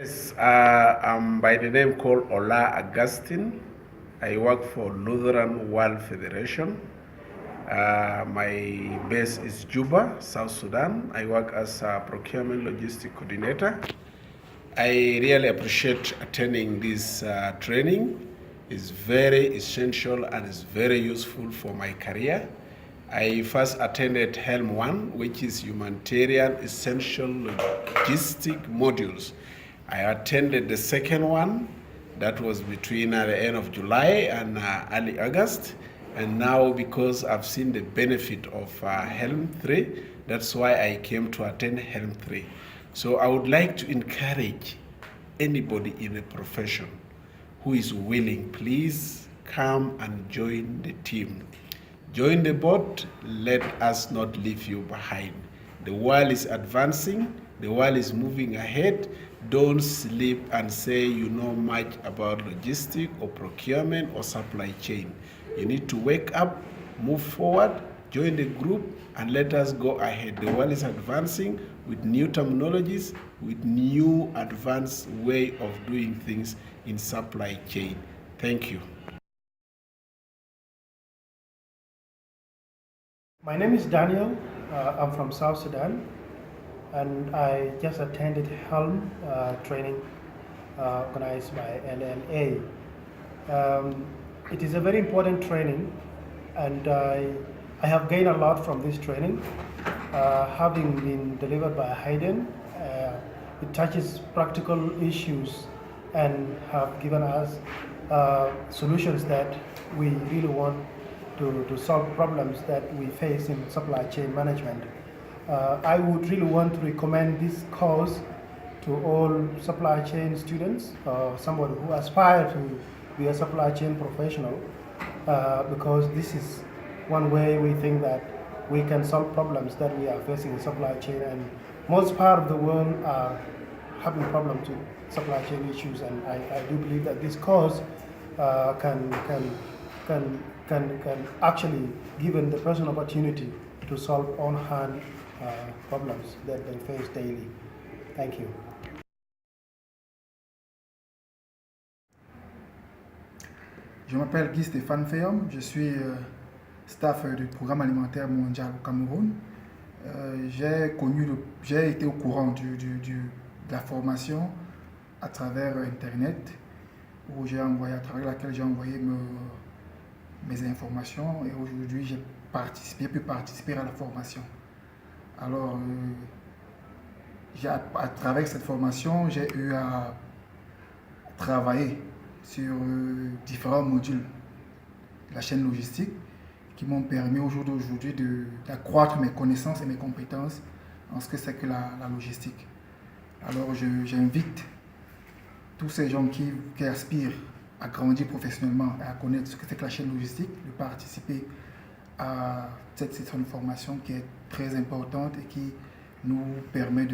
Yes, I'm by the name called Ola Augustine. I work for Lutheran World Federation. My base is Juba, South Sudan. I work as a procurement logistic coordinator. I really appreciate attending this training. It's very essential and it's very useful for my career. I first attended Helm 1, which is Humanitarian Essential Logistic Modules. I attended the second one, that was between the end of July and early August. And now, because I've seen the benefit of Helm 3, that's why I came to attend Helm 3. So I would like to encourage anybody in the profession who is willing, please come and join the team. Join the boat, let us not leave you behind. The world is advancing, the world is moving ahead. Don't sleep and say you know much about logistics or procurement or supply chain. You need to wake up, move forward, join the group, and let us go ahead. The world is advancing with new terminologies, with new advanced way of doing things in supply chain. Thank you. My name is Daniel. I'm from South Sudan, and I just attended Helm training organized by LLA. It is a very important training, and I have gained a lot from this training. Having been delivered by Hayden, it touches practical issues and have given us solutions that we really want to solve problems that we face in supply chain management. I would really want to recommend this course to all supply chain students, somebody who aspire to be a supply chain professional, because this is one way we think that we can solve problems that we are facing in supply chain, and most part of the world are having problems with supply chain issues, and I do believe that this course can actually give the person opportunity to solve on-hand problems that they face daily. Thank you. Je m'appelle Guy Stéphane Feyom, je suis staff du Programme alimentaire mondial au Cameroun. J'ai été au courant de la formation à travers Internet, à travers laquelle j'ai envoyé mes informations, et aujourd'hui j'ai pu participer à la formation. Alors, à travers cette formation, j'ai eu à travailler sur différents modules de la chaîne logistique qui m'ont permis au jour d'aujourd'hui d'accroître mes connaissances et mes compétences en ce que c'est que la logistique. Alors j'invite tous ces gens qui aspirent à grandir professionnellement et à connaître ce que c'est que la chaîne logistique, de participer à cette session de formation qui est très importante et qui nous permet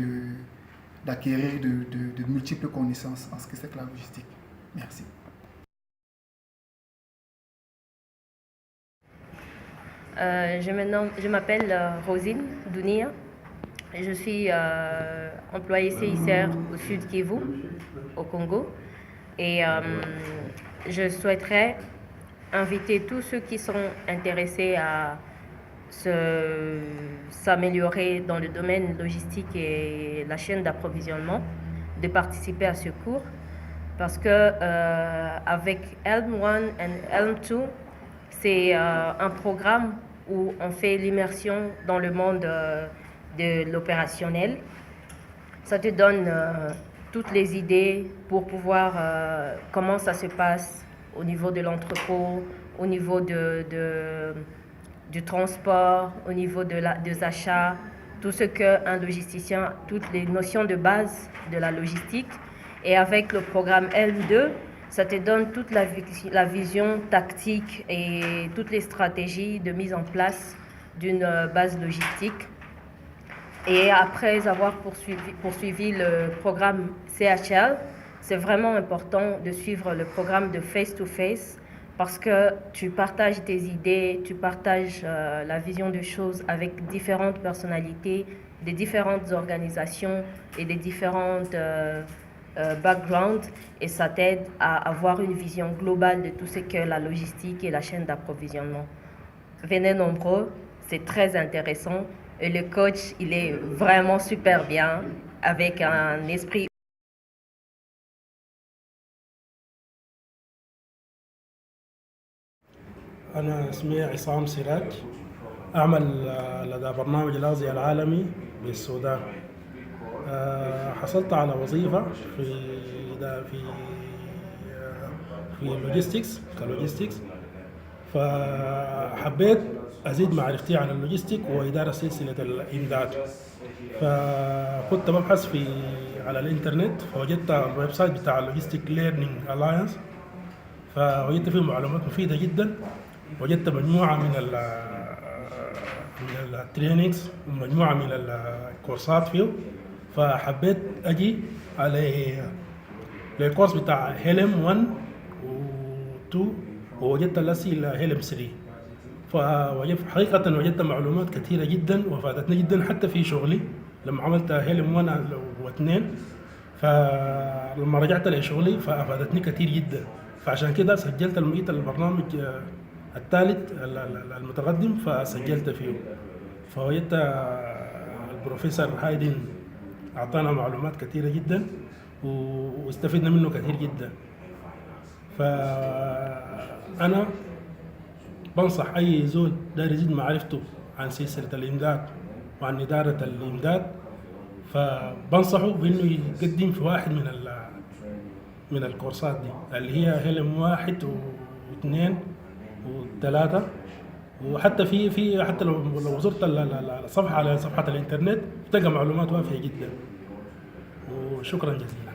d'acquérir de multiples connaissances en ce que c'est que la logistique. Merci. Je m'appelle Rosine Dounia. Je suis employée CICR au Sud Kivu, au Congo. Et je souhaiterais inviter tous ceux qui sont intéressés à s'améliorer dans le domaine logistique et la chaîne d'approvisionnement de participer à ce cours, parce que avec Helm 1 et Helm 2, c'est un programme où on fait l'immersion dans le monde de l'opérationnel. Ça te donne toutes les idées pour pouvoir comment ça se passe au niveau de l'entrepôt, au niveau du transport, au niveau des achats, tout ce qu'un logisticien, toutes les notions de base de la logistique. Et avec le programme L2, ça te donne toute la vision tactique et toutes les stratégies de mise en place d'une base logistique. Et après avoir poursuivi le programme CHL, c'est vraiment important de suivre le programme de face-to-face parce que tu partages tes idées, tu partages la vision des choses avec différentes personnalités, des différentes organisations et des différentes background et ça t'aide à avoir une vision globale de tout ce que la logistique et la chaîne d'approvisionnement. Venez nombreux, c'est très intéressant et le coach, il est vraiment super bien avec un esprit. أنا اسمي عصام سراج أعمل لدى برنامج الأغذية العالمي بالسودان. حصلت على وظيفة في اللوجيستكس كلوجيستكس، فحبيت أزيد معرفتي عن اللوجيستيك وإدارة سلسلة الإمداد، فكنت ببحث على الإنترنت فوجدت الويب سايت بتاع اللوجيستيك ليرنينج ألاينس، فوجدت فيه معلومات مفيدة جدا، وجدت مجموعة من التريننجز ومجموعة من الكورسات فيه، فحبيت أجي على الكورس بتاع هيلم 1 و 2 ووجدت الأسئلة هيلم 3. حقيقة وجدت معلومات كثيرة جدا وفادتني جدا حتى في شغلي لما عملت هيلم 1 و2، فلما رجعت لشغلي فأفادتني كثير جدا، فعشان كده سجلت لقيت البرنامج الثالث المتقدم فسجلت فيه، فوجدت البروفيسور هايدين أعطانا معلومات كثيرة جدا واستفدنا منه كثير جدا. فأنا بنصح أي زول داير يزيد معرفته عن سلسلة الإمداد وعن إدارة الإمداد، فبنصحه بأنه يقدم في واحد من الكورسات دي اللي هي هيلم 1 و2 و3، وحتى حتى لو زرت الصفحة على صفحة الإنترنت تلقى معلومات وافية جدا. وشكرا جزيلا.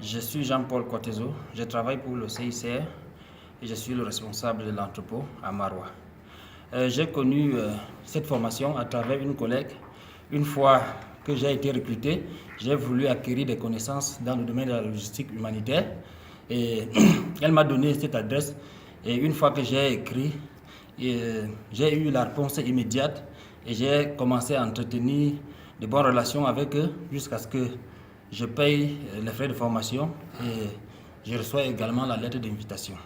Je suis Jean-Paul Quatezo, je travaille pour le CICR et je suis le responsable de l'entrepôt à Maroua. J'ai connu cette formation à travers une collègue. Une fois que j'ai été recruté, j'ai voulu acquérir des connaissances dans le domaine de la logistique humanitaire et elle m'a donné cette adresse et une fois que j'ai écrit, j'ai eu la réponse immédiate et j'ai commencé à entretenir de bonnes relations avec eux jusqu'à ce que je paye les frais de formation et je reçois également la lettre d'invitation.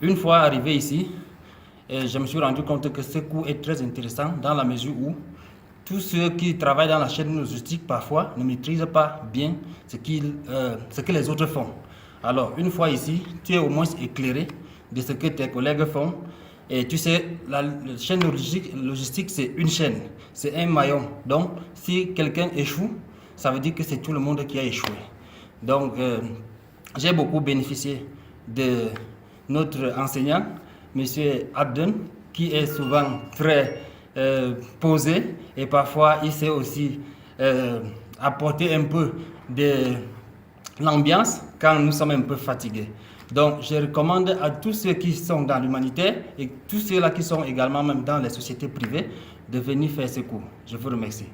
Une fois arrivé ici, je me suis rendu compte que ce cours est très intéressant dans la mesure où tous ceux qui travaillent dans la chaîne logistique parfois ne maîtrisent pas bien ce que les autres font. Alors, une fois ici, tu es au moins éclairé de ce que tes collègues font. Et tu sais, la chaîne logistique, c'est une chaîne, c'est un maillon. Donc, si quelqu'un échoue, ça veut dire que c'est tout le monde qui a échoué. Donc, j'ai beaucoup bénéficié de notre enseignant, M. Abden, qui est souvent très posé et parfois il sait aussi apporter un peu de l'ambiance quand nous sommes un peu fatigués. Donc, je recommande à tous ceux qui sont dans l'humanitaire et tous ceux-là qui sont également même dans les sociétés privées de venir faire ce cours. Je vous remercie.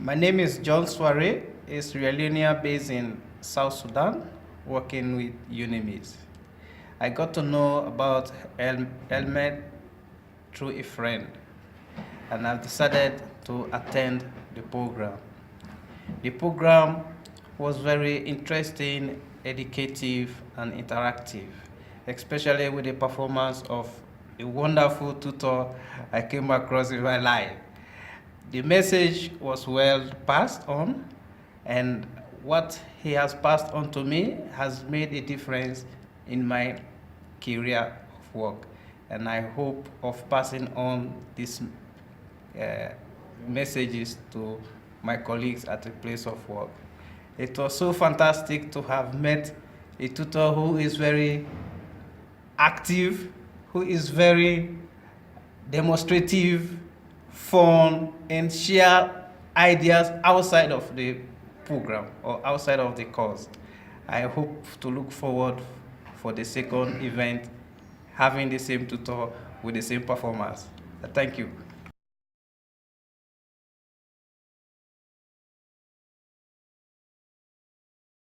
My name is John Soare, a Sierra Leonean based in South Sudan, working with UNIMES. I got to know about Helmet through a friend, and I've decided to attend the program. The program was very interesting, educative, and interactive, especially with the performance of a wonderful tutor I came across in my life. The message was well passed on, and what he has passed on to me has made a difference in my career of work, and I hope of passing on these messages to my colleagues at the place of work. It was so fantastic to have met a tutor who is very active, who is very demonstrative, fun, and share ideas outside of the program or outside of the course. I hope to look forward for the second event, having the same tutor with the same performance. Thank you.